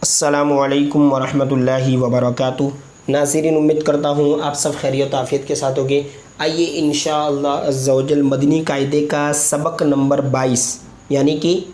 अस्सलामुअलैकुम वरहमतुल्लाहि वबरकातुहू। नाज़रीन, उम्मीद करता हूँ आप सब खैरियत आफ़ियत के साथ होंगे। आइए इंशाअल्लाह अज़्ज़ा वजल मदनी कायदे का सबक नंबर 22 यानी कि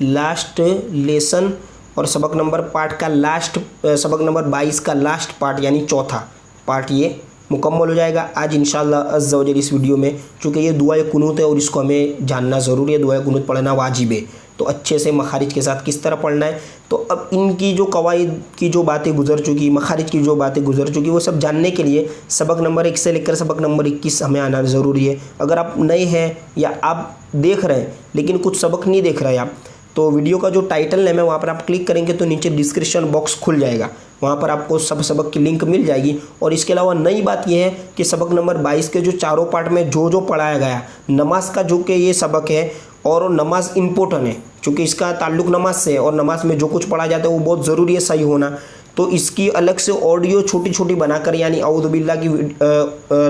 लास्ट लेसन और सबक नंबर पार्ट का लास्ट सबक नंबर 22 का लास्ट पार्ट यानी चौथा पार्ट ये मुकम्मल हो जाएगा आज इंशाअल्लाह अज़्ज़ा वजल इस वीडियो में। चूँकि ये दुआए कुनूत है और इसको हमें जानना ज़रूरी है, दुआए कुनूत पढ़ना वाजिब है, तो अच्छे से मखारिज के साथ किस तरह पढ़ना है। तो अब इनकी जो कवाइद की जो बातें गुजर चुकी, मखारिज की जो बातें गुजर चुकी, वो सब जानने के लिए सबक नंबर 1 से लेकर सबक नंबर 21 हमें आना ज़रूरी है। अगर आप नए हैं या आप देख रहे हैं लेकिन कुछ सबक नहीं देख रहे हैं आप, तो वीडियो का जो टाइटल नेम है वहाँ पर आप क्लिक करेंगे तो नीचे डिस्क्रिप्शन बॉक्स खुल जाएगा, वहाँ पर आपको सब सबक की लिंक मिल जाएगी। और इसके अलावा नई बात यह है कि सबक नंबर 22 के जो चारों पार्ट में जो पढ़ाया गया, नमाज का जो कि ये सबक है और नमाज इम्पोर्टेंट है क्योंकि इसका ताल्लुक़ नमाज से है और नमाज में जो कुछ पढ़ा जाता है वो बहुत ज़रूरी है सही होना। तो इसकी अलग से ऑडियो छोटी छोटी बनाकर यानी औज़ु बिल्लाह की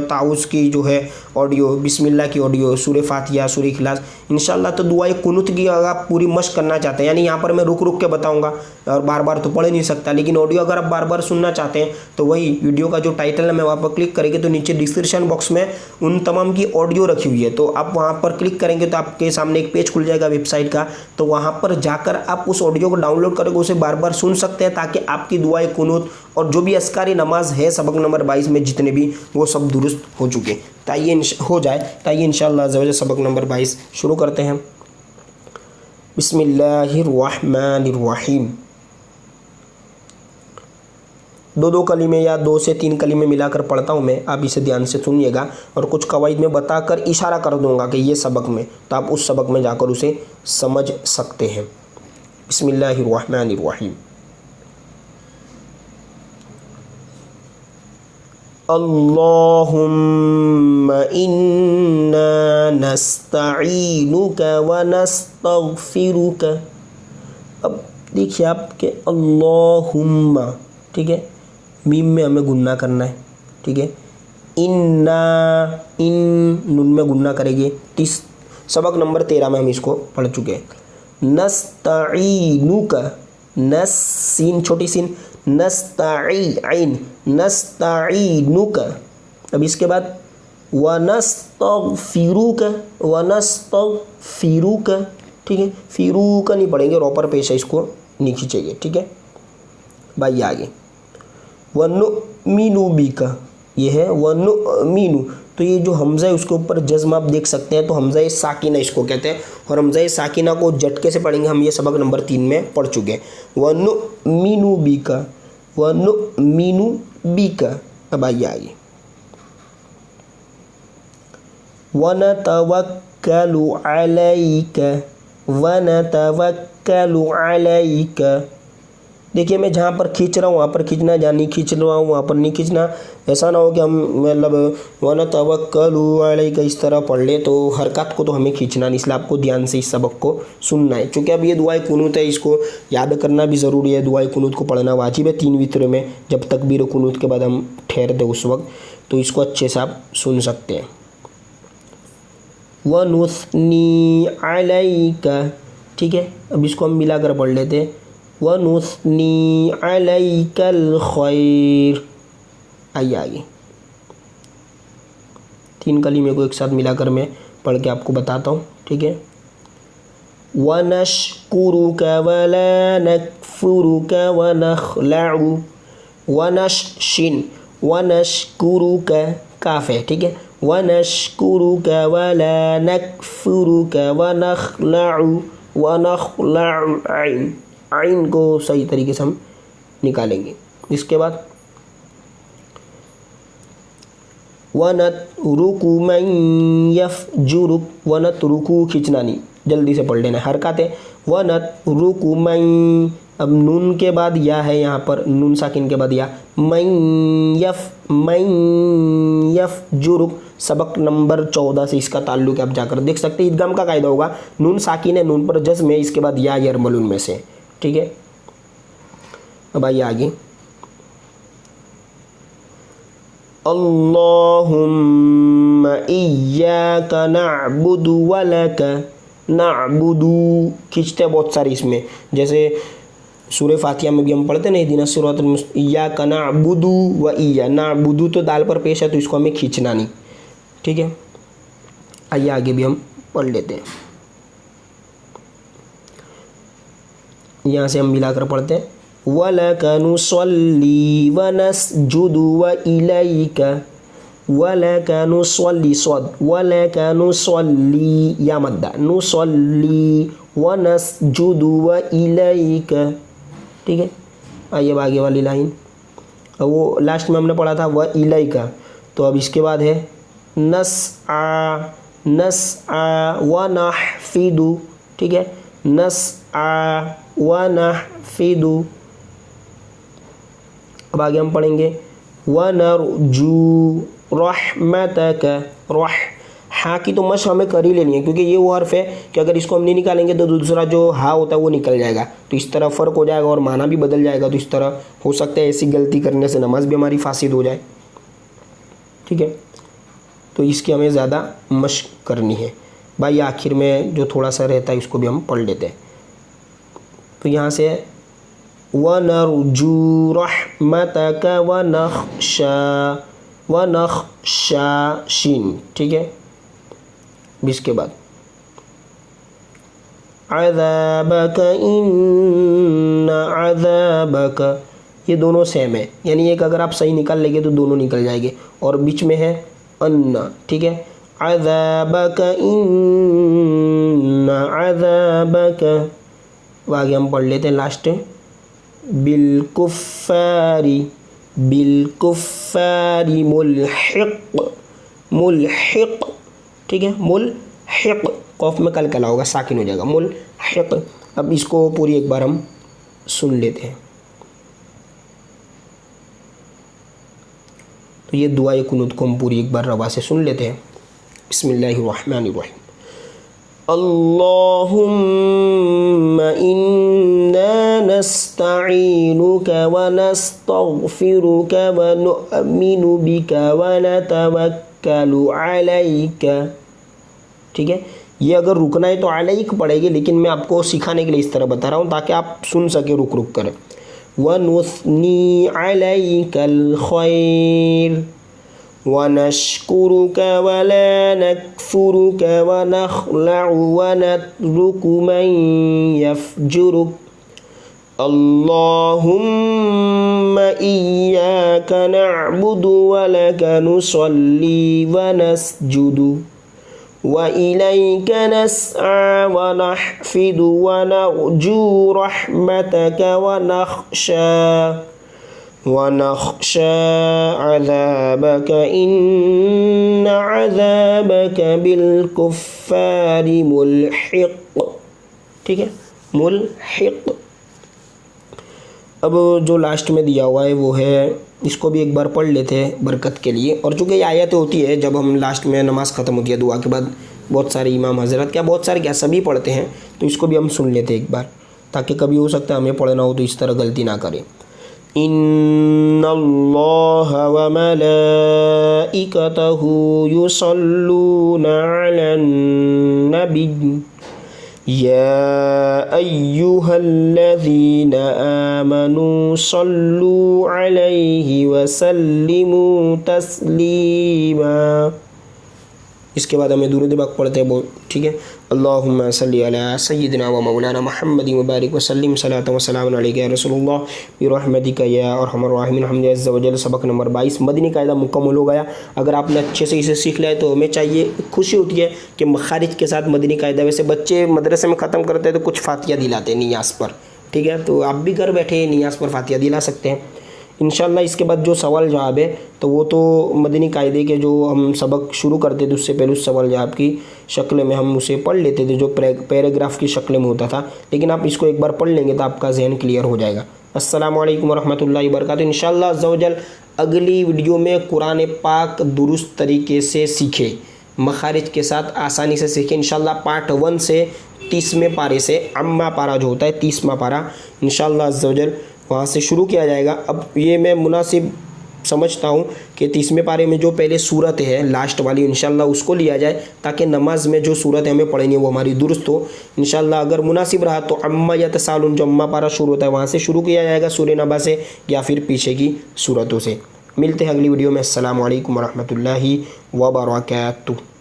ताउज़ की जो है ऑडियो, बिस्मिल्लाह की ऑडियो, सूरह फातिहा, सूरह इखलास, इंशाअल्लाह। तो दुआए कुनूत की अगर आप पूरी मश्क करना चाहते हैं, यानी यहाँ पर मैं रुक रुक के बताऊँगा और बार बार तो पढ़ नहीं सकता, लेकिन ऑडियो अगर आप बार बार सुनना चाहते हैं तो वही वीडियो का जो टाइटल है मैं वहाँ पर क्लिक करेंगे तो नीचे डिस्क्रिप्शन बॉक्स में उन तमाम की ऑडियो रखी हुई है, तो आप वहाँ पर क्लिक करेंगे तो आपके सामने एक पेज खुल जाएगा वेबसाइट का। तो वहाँ पर जाकर आप उस ऑडियो को डाउनलोड करेंगे, उसे बार बार सुन सकते हैं ताकि आपकी दुआए कुनूत और जो भी अस्कारी नमाज है सबक नंबर 22 में जितने भी, वो सब दुरुस्त हो चुके ताइए हो जाए। ताइए इंशाअल्लाह ज़वज सबक नंबर 22 शुरू करते हैं। बिस्मिल्लाहिर्रहमानिर्रहीम। दो कलीमे या 2 से 3 कलीमे मिलाकर पढ़ता हूँ मैं, आप इसे ध्यान से सुनिएगा और कुछ कवाइद में बताकर इशारा कर दूँगा कि ये सबक में, तो आप उस सबक में जाकर उसे समझ सकते हैं। बिस्मिल्लाहिर्रहमानिर्रहीम। अल्लाहुम्मा इन्ना नस्तईनुका व नस्तगफिरुका। अब देखिए आपके अल्लाहुम्मा, ठीक है, मीम में हमें गुन्ना करना है, ठीक है। इन्ना, इन नून में गुन्ना करेंगे। सबक नंबर 13 में हम इसको पढ़ चुके हैं। नस्तईनुका, नस सीन छोटी सीन, नस्तईन, नस्तईनुका। अब इसके बाद वनस्तगफिरुका, वनस्तगफिरुका, ठीक है। फिरुका नहीं पढ़ेंगे, रॉपर पेश है, इसको नहीं खींचेंगे, ठीक है भाई। आगे वनुमिनु बिका, ये है वनुमिनु, तो ये जो हमज़ा है उसके ऊपर जज्म आप देख सकते हैं, तो हमज़ा साकिना इसको कहते हैं और हमज़ा साकिना को झटके से पढ़ेंगे हम, ये सबक नंबर 3 में पढ़ चुके हैं। वनुमिनु बिका, वनुमिनु बिका। अब आइए आगे। वनतवक्कलु अलैका, वनतवक्कलु अलैका। देखिए मैं जहाँ पर खींच रहा हूँ वहाँ पर खींचना, जहाँ नहीं खींच रहा हूँ वहाँ पर नहीं खींचना। ऐसा ना हो कि हम मतलब वनतवक्कलु अलैका इस तरह पढ़ लें, तो हरकत को तो हमें खींचना नहीं, इसलिए आपको ध्यान से इस सबक को सुनना है। क्योंकि अब ये दुआए कुनूत है, इसको याद करना भी ज़रूरी है। दुआए कुनूत को पढ़ना वाजिब है 3 वित्र में, जब तकबीर कुनूत के बाद हम ठहरते उस वक्त, तो इसको अच्छे से आप सुन सकते हैं। वनुस्नी अलैका, ठीक है। अब इसको हम मिलाकर पढ़ लेते हैं। वनुस्नी अलैकल खैर। आइए आगे। 3 कलीमे को एक साथ मिलाकर मैं पढ़ के आपको बताता हूँ, ठीक है। वनश्कुरुका वला नकफुरुका वनखलअु, वनशिन, वनश्कुरुका काफ है, ठीक है। वनश्कुरुका वला नकफुरुका वनखलअु, वनखलअु आइन, आइन को सही तरीके से हम निकालेंगे। इसके बाद वनतरुकु मन यफजुरुक, वनतरुकु खींचना नहीं, जल्दी से पढ़ लेना, हरकत है। वनतरुकु मन, अब नून के बाद या है यहाँ पर, नून साकिन के बाद या, मन यफजुरुक। सबक नंबर 14 से इसका ताल्लुक आप जाकर देख सकते हैं। इदगाम का कायदा होगा, नून साकिन है, नून पर जज़्म है, इसके बाद या यरमल उनमें से, ठीक है। अब आइए आगे। अल्लाहुम्मा इय्याका नअबुदु व लका, नअबुदु खींचते हैं बहुत सारी इसमें, जैसे सूरह फातिहा में भी हम पढ़ते नहीं, इहदिना सिरातल मुस्तकीम, इय्याका नअबुदु व इय्या, नअबुदु तो दाल पर पेश है तो इसको हमें खींचना नहीं, ठीक है। आइए आगे भी हम पढ़ लेते हैं, यहाँ से हम मिलाकर पढ़ते हैं। वलका नुसल्ली व नस्जुदु व इलैका, वलका नुसल्ली स्वाद, वलका नुसल्ली या मद्दा, नुसल्ली व नस्जुदु व इलैका, ठीक है। आइए अब आगे वाली लाइन, वो लास्ट में हमने पढ़ा था व इलैका, तो अब इसके बाद है नस्आ, नस्आ व नहफिदु, ठीक है, नस्आ व नहफिदु। अब आगे हम पढ़ेंगे व नरजू रहमतक, रह, हाँ की तो मश हमें कर ही लेनी है, क्योंकि ये वो हर्फ है कि अगर इसको हम नहीं निकालेंगे तो दूसरा जो हा होता है वो निकल जाएगा, तो इस तरह फ़र्क हो जाएगा और माना भी बदल जाएगा। तो इस तरह हो सकता है ऐसी गलती करने से नमाज भी हमारी फासिद हो जाए, ठीक है। तो इसकी हमें ज़्यादा मशक करनी है भाई। आखिर में जो थोड़ा सा रहता है इसको भी हम पढ़ लेते हैं। तो यहाँ से व नरजू रहमतक व नख्शा शीन, ठीक है। इसके बाद अज़ाबक इन्न अज़ाबक, ये दोनों सेम है, यानी एक अगर आप सही निकाल लेंगे तो दोनों निकल जाएंगे, और बीच में है अन्ना, ठीक है। अज़ाबक इन्न अज़ाबक, आगे हम पढ़ लेते हैं लास्ट, बिलकुफ़ारी, बिलकुफ़ारी मुल्हिक़, मुल्हिक़, ठीक है, मुल्हिक़, कौफ में कलकला होगा, साकिन हो जाएगा, मुल्हिक़। अब इसको पूरी एक बार हम सुन लेते हैं। तो ये दुआ कुनूत को हम पूरी एक बार रवा से सुन लेते हैं। बिस्मिल्लाहिर्रहमानिर्रहीम। अल्लाहुम्मा इन्ना नस्तईनुका व नस्तगफिरुका व नुअमिनु बिका व नतवक्कलु अलैका, ठीक है। ये अगर रुकना है तो अलैक पड़ेगी, लेकिन मैं आपको सिखाने के लिए इस तरह बता रहा हूँ ताकि आप सुन सके रुक रुक कर। व नुस्नी अलैकल खैर व नशकुरुका व ला नकफुरुका व नखलउ व नत्रुकु मन यफजुरुक, अल्लाहुम्मा इय्याका नअबुदु व लका नुसल्ली व नस्जुदु व इलैका नस्आ व नहफिदु व नरजू रहमतक व नख्शा अज़ाबक इन्न अज़ाबक बिलकुफ़्फ़ारि मुल्हिक़, ठीक है, मुल्हिक़। अब जो लास्ट में दिया हुआ है वो है, इसको भी एक बार पढ़ लेते हैं बरकत के लिए। और चूँकि ये आयतें होती है जब हम लास्ट में नमाज़ ख़त्म होती है दुआ के बाद, बहुत सारे इमाम हज़रत, क्या बहुत सारे क्या सभी पढ़ते हैं, तो इसको भी हम सुन लेते हैं एक बार, ताकि कभी हो सकता है हमें पढ़ना हो तो इस तरह गलती ना करें। इन्नल्लाहा व मलाइकतहु युसल्लूना अलन नबी या अय्युहल्लज़ीना आमनू सल्लू अलैहि व सल्लिमू तस्लीमा। इसके बाद हमें दुरूद पाक पढ़ते हैं, ठीक है। अल्लाहुम्मा सल्ली अला सय्यिदिना व मौलाना मुहम्मदिन व बारिक व सल्लिम सलातन व सलामुन अलैका या रसूलुल्लाह बिरहमतिका या अरहमर राहिमीन। हमने अज़्ज़ा व जल सबक नंबर 22 मदनी कायदा मुकम्मल हो गया। अगर आपने अच्छे से इसे सीख लिया है तो हमें चाहिए, खुशी होती है कि मखारिज के साथ मदनी कायदा, वैसे बच्चे मदरसे में ख़त्म करते हैं तो कुछ फातिया दिलाते हैं नियाज़ पर, ठीक है, तो आप भी घर बैठे नियाज़ पर फातिया दिला सकते हैं इंशाल्लाह। इसके बाद जो सवाल जवाब है तो वो तो मदनी कायदे के जो हम सबक शुरू करते थे उससे पहले उस सवाल जवाब की शक्ल में हम उसे पढ़ लेते थे, जो पैराग्राफ की शक्ल में होता था, लेकिन आप इसको एक बार पढ़ लेंगे तो आपका जहन क्लियर हो जाएगा। अस्सलामु अलैकुम वरहमतुल्लाहि वबरकातुहू। इंशाअल्लाह अज़्ज़ा वजल अगली वीडियो में कुरान पाक दुरुस्त तरीके से सीखे, मखारिज के साथ आसानी से सीखे इंशाअल्लाह। पार्ट 1 से 30वें पारे से, अम्मा पारा जो होता है 30वां पारा, इंशाअल्लाह अज़्ज़ा वजल वहाँ से शुरू किया जाएगा। अब ये मैं मुनासिब समझता हूँ कि 30वें पारे में जो पहले सूरत है लास्ट वाली इंशाल्लाह उसको लिया जाए, ताकि नमाज में जो सूरत है हमें पढ़नी है वो हमारी दुरुस्त हो इंशाल्लाह। अगर मुनासिब रहा तो अम्मा यतसालून, जो अम्मा पारा शुरू होता है वहाँ से शुरू किया जाएगा सूरह नबा से, या फिर पीछे की सूरतों से। मिलते हैं अगली वीडियो में। अस्सलामु अलैकुम वरहमतुल्लाहि वबरकातुहू।